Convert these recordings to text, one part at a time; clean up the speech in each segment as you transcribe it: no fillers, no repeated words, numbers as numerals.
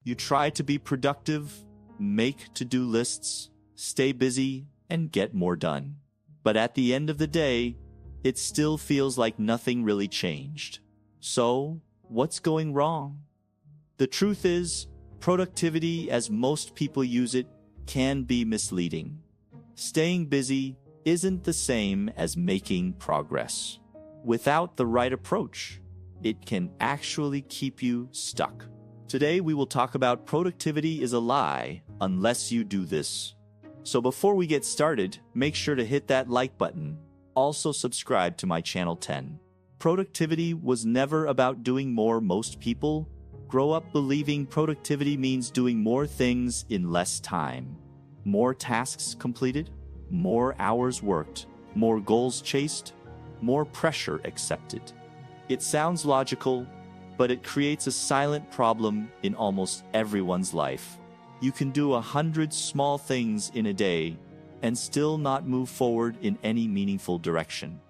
You try to be productive, make to-do lists, stay busy, and get more done. But at the end of the day, it still feels like nothing really changed. So, what's going wrong? The truth is, productivity, as most people use it, can be misleading. Staying busy isn't the same as making progress. Without the right approach, it can actually keep you stuck. Today, we will talk about productivity is a lie unless you do this. So before we get started, make sure to hit that like button. Also subscribe to my channel 10. Productivity was never about doing more. Most people grow up believing productivity means doing more things in less time. More tasks completed, more hours worked, more goals chased, more pressure accepted. It sounds logical, but it creates a silent problem in almost everyone's life. You can do 100 small things in a day and still not move forward in any meaningful direction.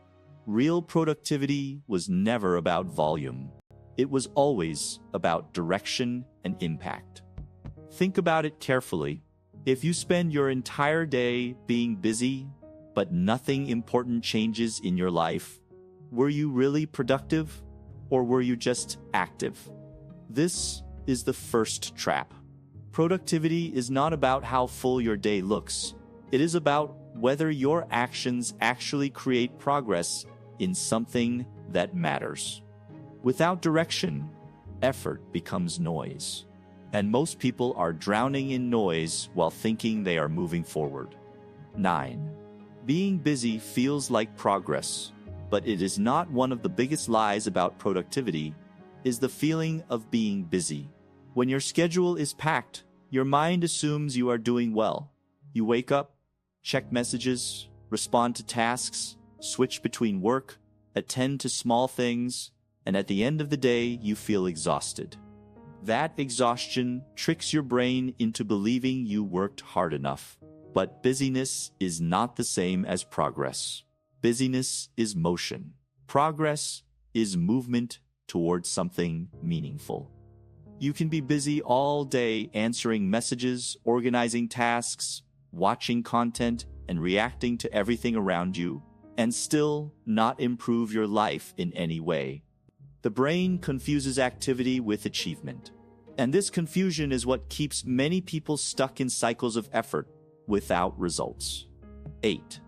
Real productivity was never about volume. It was always about direction and impact. Think about it carefully. If you spend your entire day being busy, but nothing important changes in your life, were you really productive, or were you just active? This is the first trap. Productivity is not about how full your day looks. It is about whether your actions actually create progress in something that matters. Without direction, effort becomes noise. And most people are drowning in noise while thinking they are moving forward. 9. Being busy feels like progress, but it is not. One of the biggest lies about productivity is the feeling of being busy. When your schedule is packed, your mind assumes you are doing well. You wake up, check messages, respond to tasks, switch between work, attend to small things, and at the end of the day, you feel exhausted. That exhaustion tricks your brain into believing you worked hard enough. But busyness is not the same as progress. Busyness is motion. Progress is movement towards something meaningful. You can be busy all day answering messages, organizing tasks, watching content, and reacting to everything around you, and still not improve your life in any way. The brain confuses activity with achievement. And this confusion is what keeps many people stuck in cycles of effort without results. 8.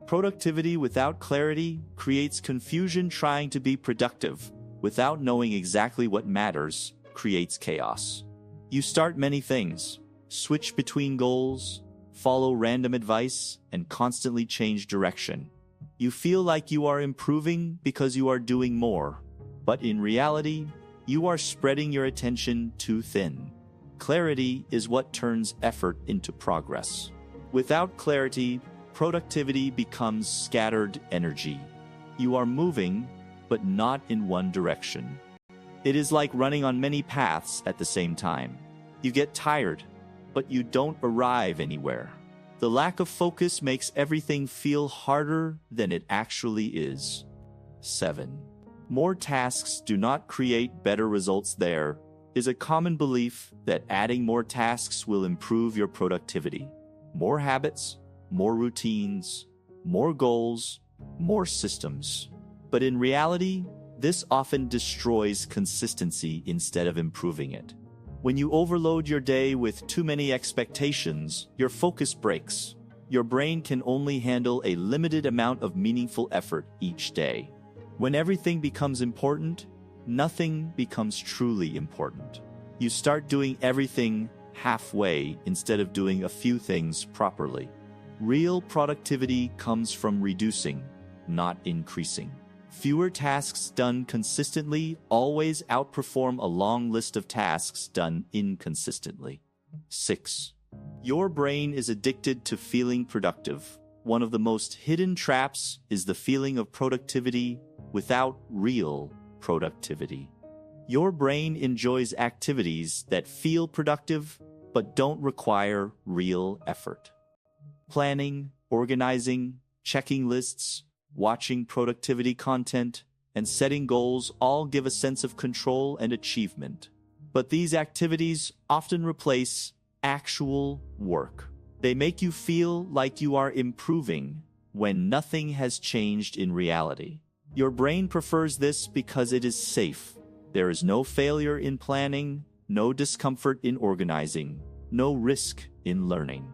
Productivity without clarity creates confusion. Trying to be productive without knowing exactly what matters creates chaos. You start many things, switch between goals, follow random advice, and constantly change direction. You feel like you are improving because you are doing more, but in reality, you are spreading your attention too thin. Clarity is what turns effort into progress. Without clarity, productivity becomes scattered energy. You are moving, but not in one direction. It is like running on many paths at the same time. You get tired, but you don't arrive anywhere. The lack of focus makes everything feel harder than it actually is. 7. More tasks do not create better results. There is a common belief that adding more tasks will improve your productivity. More habits, more routines, more goals, more systems. But in reality, this often destroys consistency instead of improving it. When you overload your day with too many expectations, your focus breaks. Your brain can only handle a limited amount of meaningful effort each day. When everything becomes important, nothing becomes truly important. You start doing everything halfway instead of doing a few things properly. Real productivity comes from reducing, not increasing. Fewer tasks done consistently always outperform a long list of tasks done inconsistently. 6. Your brain is addicted to feeling productive. One of the most hidden traps is the feeling of productivity without real productivity. Your brain enjoys activities that feel productive but don't require real effort. Planning, organizing, checking lists, watching productivity content, and setting goals all give a sense of control and achievement. But these activities often replace actual work. They make you feel like you are improving when nothing has changed in reality. Your brain prefers this because it is safe. There is no failure in planning, no discomfort in organizing, no risk in learning.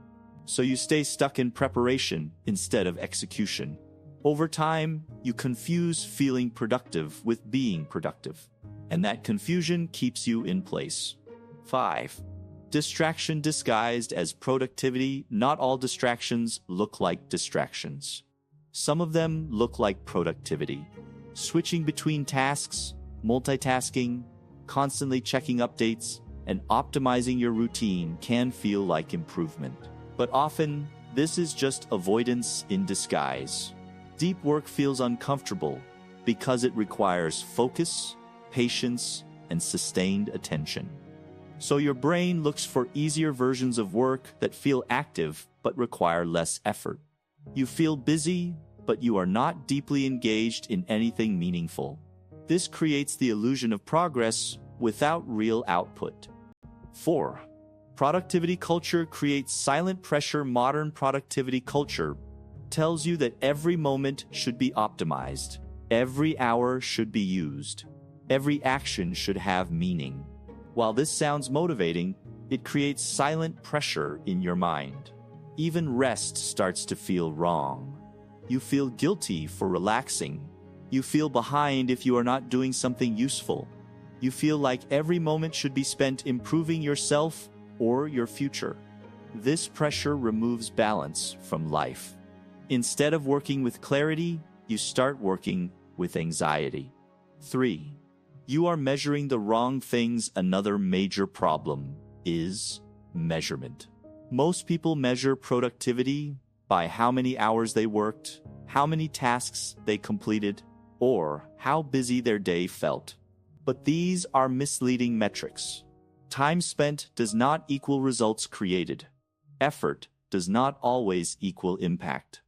So you stay stuck in preparation instead of execution. Over time, you confuse feeling productive with being productive, and that confusion keeps you in place. 5. Distraction disguised as productivity. Not all distractions look like distractions. Some of them look like productivity. Switching between tasks, multitasking, constantly checking updates, and optimizing your routine can feel like improvement. But often, this is just avoidance in disguise. Deep work feels uncomfortable because it requires focus, patience, and sustained attention. So your brain looks for easier versions of work that feel active but require less effort. You feel busy, but you are not deeply engaged in anything meaningful. This creates the illusion of progress without real output. 4. Productivity culture creates silent pressure. Modern productivity culture tells you that every moment should be optimized, every hour should be used, every action should have meaning. While this sounds motivating, it creates silent pressure in your mind. Even rest starts to feel wrong. You feel guilty for relaxing. You feel behind if you are not doing something useful. You feel like every moment should be spent improving yourself or your future. This pressure removes balance from life. Instead of working with clarity, you start working with anxiety. 3. You are measuring the wrong things. Another major problem is measurement. Most people measure productivity by how many hours they worked, how many tasks they completed, or how busy their day felt. But these are misleading metrics. Time spent does not equal results created. Effort does not always equal impact.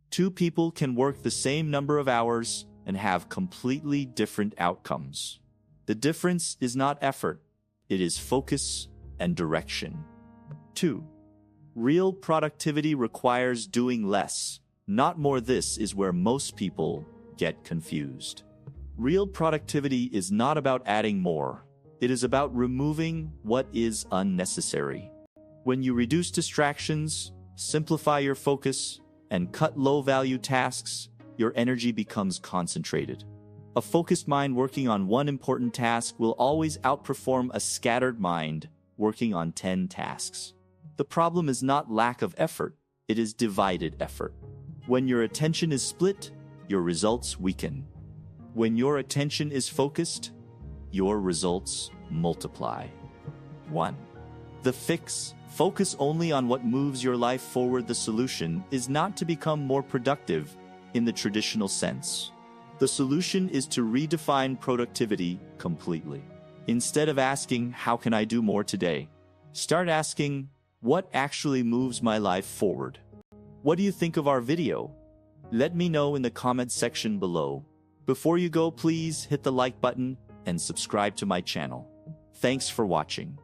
Two people can work the same number of hours and have completely different outcomes. The difference is not effort, it is focus and direction. 2. Real productivity requires doing less, not more. This is where most people get confused. Real productivity is not about adding more. It is about removing what is unnecessary. When you reduce distractions, simplify your focus, and cut low-value tasks, your energy becomes concentrated. A focused mind working on one important task will always outperform a scattered mind working on 10 tasks. The problem is not lack of effort, it is divided effort. When your attention is split, your results weaken. When your attention is focused, your results multiply. 1. The fix. Focus only on what moves your life forward. The solution is not to become more productive in the traditional sense. The solution is to redefine productivity completely. Instead of asking, how can I do more today? Start asking, what actually moves my life forward? What do you think of our video? Let me know in the comments section below. Before you go, please hit the like button and subscribe to my channel. Thanks for watching.